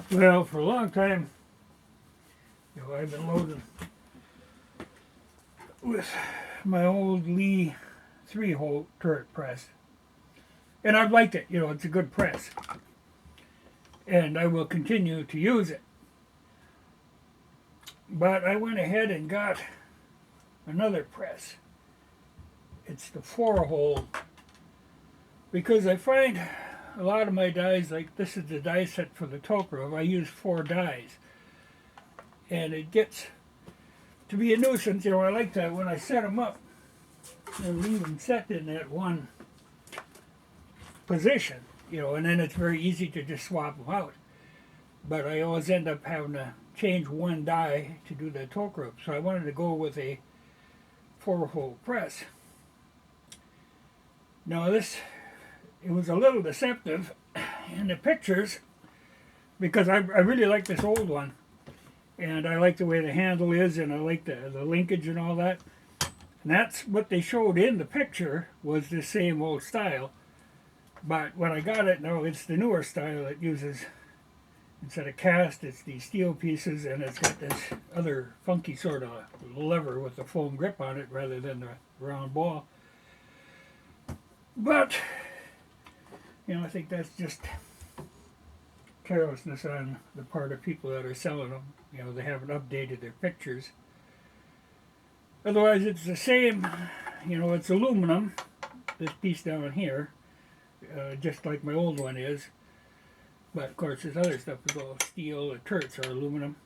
Well, for a long time, I've been loading with my old Lee 3-hole turret press. And I've liked it, it's a good press. And I will continue to use it. But I went ahead and got another press. It's the 4-hole. Because I find a lot of my dies, like this is the die set for the Tokarev, I use 4 dies. And it gets to be a nuisance, I like that when I set them up and leave them set in that one position, and then it's very easy to just swap them out. But I always end up having to change one die to do the Tokarev, so I wanted to go with a 4-hole press. Now it was a little deceptive in the pictures because I really like this old one. And I like the way the handle is, and I like the linkage and all that. And that's what they showed in the picture, was the same old style. But when I got it, no, it's the newer style. It uses, instead of cast, it's these steel pieces, and it's got this other funky sort of lever with a foam grip on it rather than the round ball. But, I think that's just carelessness on the part of people that are selling them. They haven't updated their pictures. Otherwise, it's the same. It's aluminum, this piece down here, just like my old one is. But of course, this other stuff is all steel. The turrets are aluminum.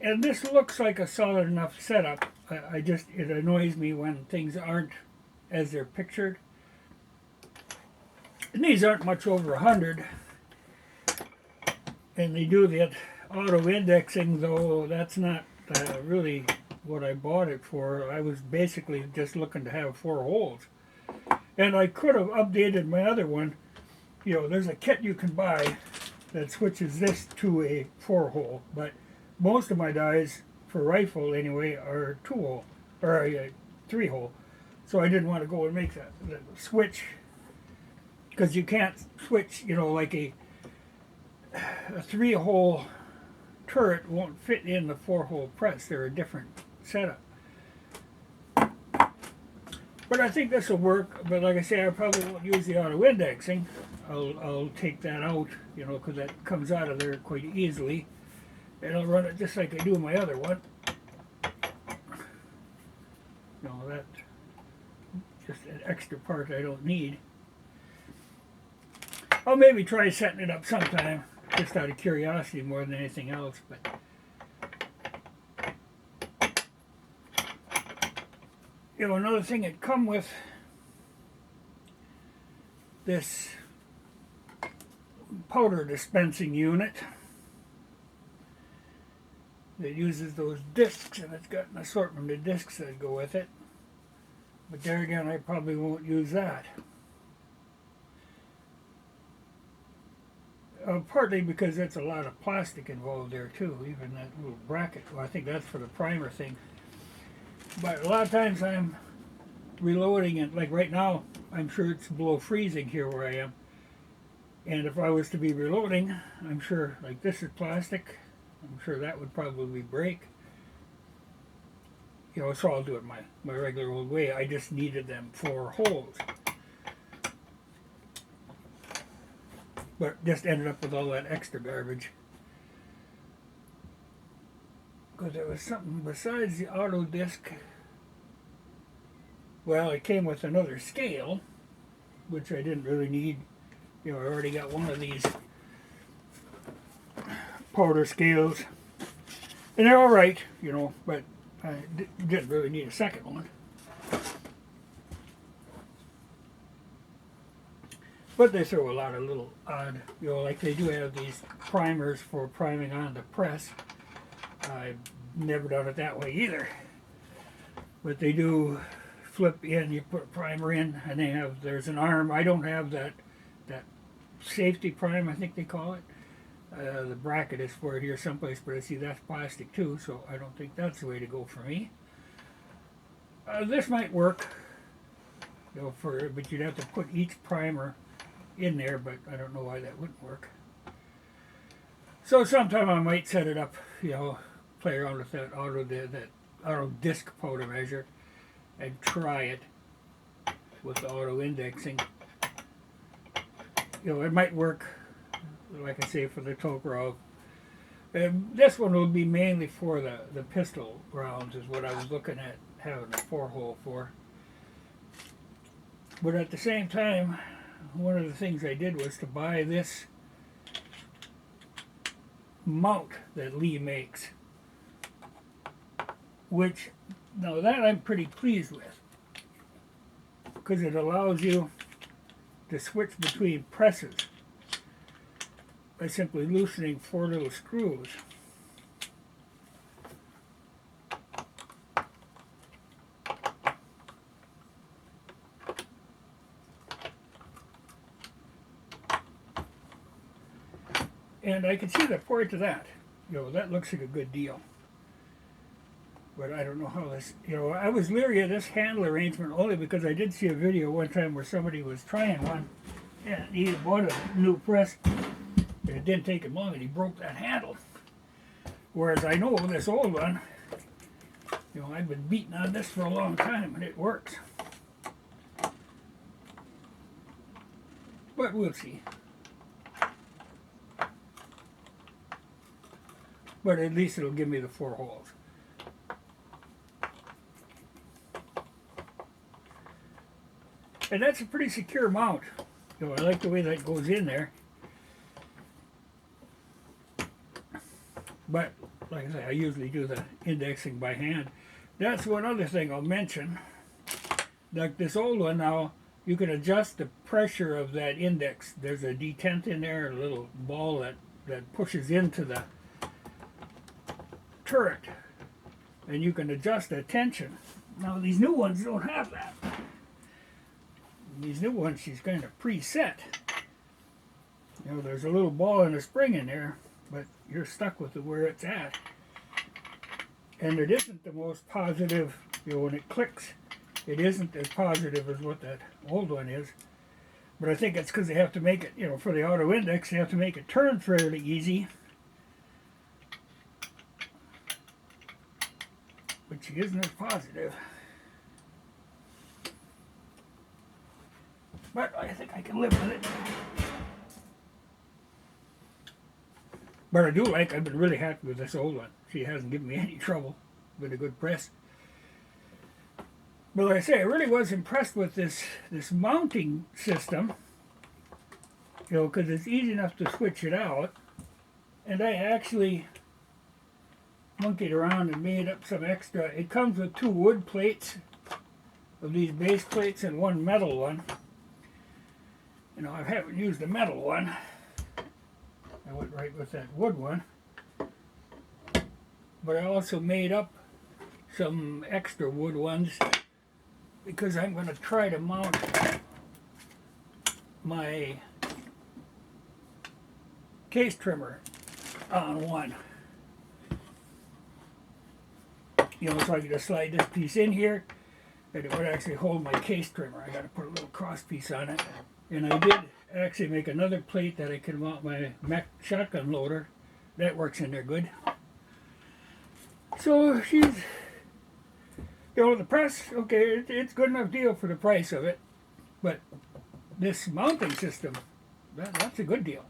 And this looks like a solid enough setup. It annoys me when things aren't as they're pictured. And these aren't much over 100. And they do that auto indexing, though that's not really what I bought it for. I was basically just looking to have 4 holes. And I could have updated my other one. There's a kit you can buy that switches this to a 4-hole. But most of my dies, for rifle anyway, are 2-hole, or a 3-hole. So I didn't want to go and make that switch. Because you can't switch, like a 3-hole turret won't fit in the 4-hole press. They're a different setup. But I think this will work. But like I say, I probably won't use the auto indexing. I'll take that out, because that comes out of there quite easily. And I'll run it just like I do my other one. That's just an extra part I don't need. I'll maybe try setting it up sometime, just out of curiosity more than anything else. But another thing that come with this powder dispensing unit that uses those discs, and it's got an assortment of discs that go with it. But there again, I probably won't use that. Partly because there's a lot of plastic involved there too, even that little bracket. Well, I think that's for the primer thing. But a lot of times I'm reloading it, like right now, I'm sure it's below freezing here where I am. And if I was to be reloading, I'm sure, like this is plastic, I'm sure that would probably break. So I'll do it my regular old way. I just needed them 4 holes. But just ended up with all that extra garbage. Because there was something besides the auto disc. Well, it came with another scale, which I didn't really need. I already got one of these powder scales. And they're alright, but I didn't really need a second one. But they throw a lot of little odd, like they do have these primers for priming on the press. I've never done it that way either. But they do flip in, you put a primer in, and there's an arm. I don't have that safety prime, I think they call it. The bracket is for it here someplace, but I see that's plastic too, so I don't think that's the way to go for me. This might work, but you'd have to put each primer in there, but I don't know why that wouldn't work. So sometime I might set it up, play around with that auto disc powder measure and try it with the auto indexing. It might work, like I say, for the Tokarev. This one will be mainly for the pistol rounds is what I was looking at having a 4-hole for. But at the same time, one of the things I did was to buy this mount that Lee makes, which now that I'm pretty pleased with, because it allows you to switch between presses by simply loosening 4 little screws. And I can see the point to that. That looks like a good deal. But I don't know how this, I was leery of this handle arrangement only because I did see a video one time where somebody was trying one and he bought a new press and it didn't take him long and he broke that handle. Whereas I know this old one, I've been beating on this for a long time and it works. But we'll see. But at least it'll give me the 4 holes. And that's a pretty secure mount. I like the way that goes in there. But, like I say, I usually do the indexing by hand. That's one other thing I'll mention. Like this old one now, you can adjust the pressure of that index. There's a detent in there, a little ball that pushes into the turret, and you can adjust the tension. Now these new ones don't have that. These new ones she's kind of preset. There's a little ball and a spring in there, but you're stuck with where it's at. And it isn't the most positive, when it clicks, it isn't as positive as what that old one is. But I think it's because they have to make it, for the auto index, they have to make it turn fairly easy. But she isn't as positive. But I think I can live with it. But I do I've been really happy with this old one. She hasn't given me any trouble. Been a good press. But like I say, I really was impressed with this mounting system. Because it's easy enough to switch it out. And I actually monkeyed around and made up some extra. It comes with 2 wood plates of these base plates and 1 metal one. I haven't used the metal one. I went right with that wood one. But I also made up some extra wood ones because I'm going to try to mount my case trimmer on one. So I can just slide this piece in here and it would actually hold my case trimmer. I got to put a little cross piece on it. And I did actually make another plate that I can mount my Mac shotgun loader. That works in there good. So she's, the press, okay, it's good enough deal for the price of it. But this mounting system, that's a good deal.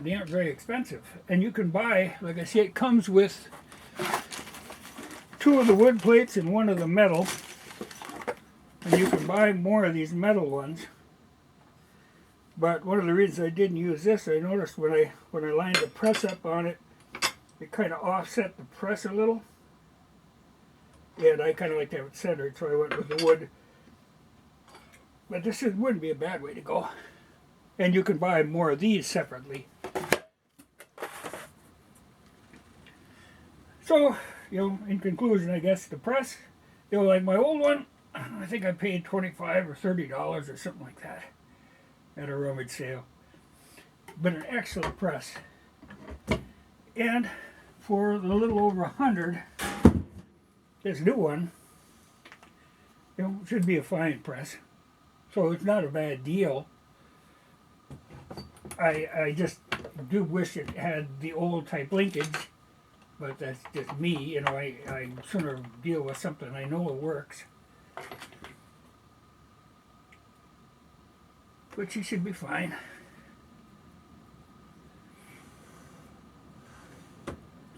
They aren't very expensive. And you can buy, like I say, it comes with 2 of the wood plates and 1 of the metal. And you can buy more of these metal ones. But one of the reasons I didn't use this, I noticed when I lined the press up on it, it kind of offset the press a little. And I kind of like to have it centered, so I went with the wood. But this wouldn't be a bad way to go. And you can buy more of these separately. So, in conclusion, I guess the press, like my old one, I think I paid $25 or $30 or something like that at a rummage sale. But an excellent press. And for a little over $100, this new one, should be a fine press. So it's not a bad deal. I just do wish it had the old type linkage, but that's just me. You know, I sooner deal with something I know works. But she should be fine.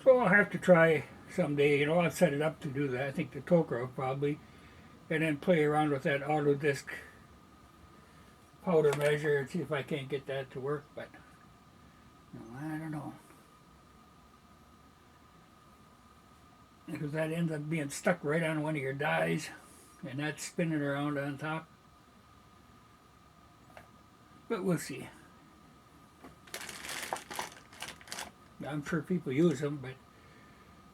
So I'll have to try someday. You know, I'll set it up to do that. I think the Tokarev probably, and then play around with that auto disc powder measure and see if I can't get that to work. But no, I don't know, because that ends up being stuck right on one of your dies, and that's spinning around on top. But we'll see. I'm sure people use them,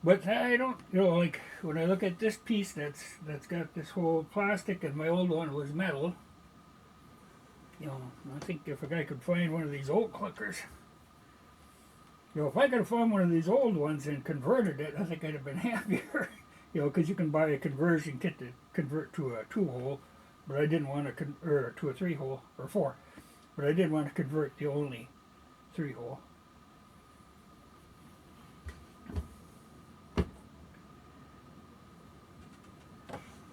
but I don't, you know, like when I look at this piece that's got this whole plastic, and my old one was metal. You know, I think if a guy could find one of these old clickers, you know, if I could have found one of these old ones and converted it, I think I'd have been happier. You know, because you can buy a conversion kit to convert to a 2-hole, but I didn't want to or to a 3-hole or 4, but I did want to convert the only 3-hole.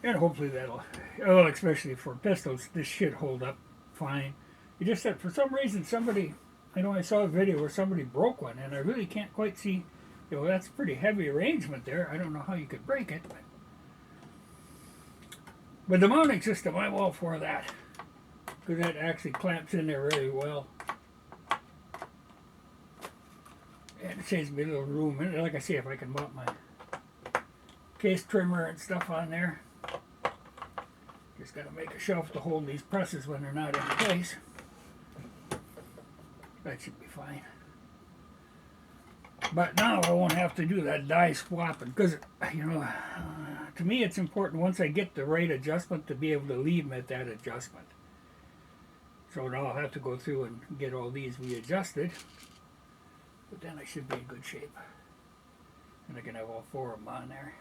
And hopefully that'll, well, especially for pistols, this should hold up fine. It just that for some reason somebody, I know I saw a video where somebody broke one, and I really can't quite see, you know, that's a pretty heavy arrangement there. I don't know how you could break it. But the mounting system, I'm all for that, because that actually clamps in there really well. And it saves me a little room. And like I say, if I can mount my case trimmer and stuff on there. Just got to make a shelf to hold these presses when they're not in place. That should be fine. But now I won't have to do that die swapping, because, you know, to me it's important once I get the right adjustment to be able to leave them at that adjustment. So now I'll have to go through and get all these readjusted, but then I should be in good shape. And I can have all 4 of them on there,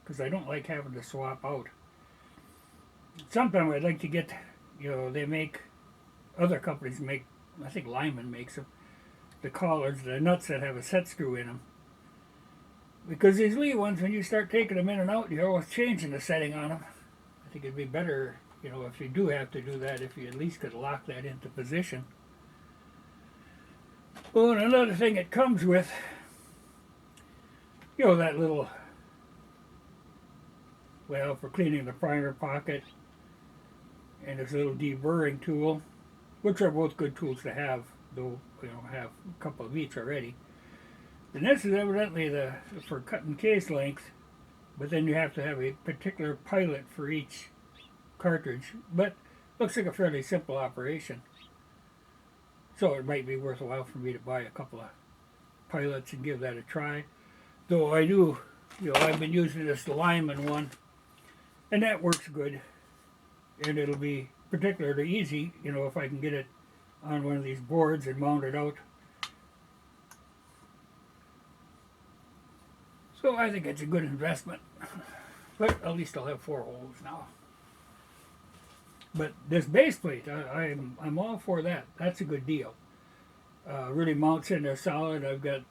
because I don't like having to swap out. Sometimes I'd like to get, you know, they make, other companies make, I think Lyman makes them, the collars, the nuts that have a set screw in them. Because these Lee ones, when you start taking them in and out, you're always changing the setting on them. I think it'd be better, you know, if you do have to do that, if you at least could lock that into position. Well, and another thing it comes with, you know, that little, well, for cleaning the primer pocket, and this little deburring tool, which are both good tools to have, though, you know, have a couple of each already. And this is evidently for cutting case length, but then you have to have a particular pilot for each cartridge. But looks like a fairly simple operation. So it might be worthwhile for me to buy a couple of pilots and give that a try. Though I do, you know, I've been using this Lyman one, and that works good. And it'll be particularly easy, you know, if I can get it on one of these boards and mount it out. So I think it's a good investment. But at least I'll have 4 holes now. But this base plate, I'm all for that. That's a good deal. Really mounts in there solid. I've got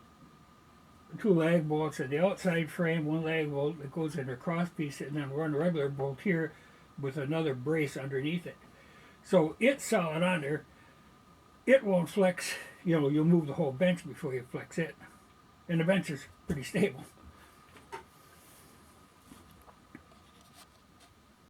2 lag bolts at the outside frame, 1 lag bolt that goes in the cross piece, and then 1 regular bolt here with another brace underneath it. So it's solid on there. It won't flex. You know, you'll move the whole bench before you flex it. And the bench is pretty stable.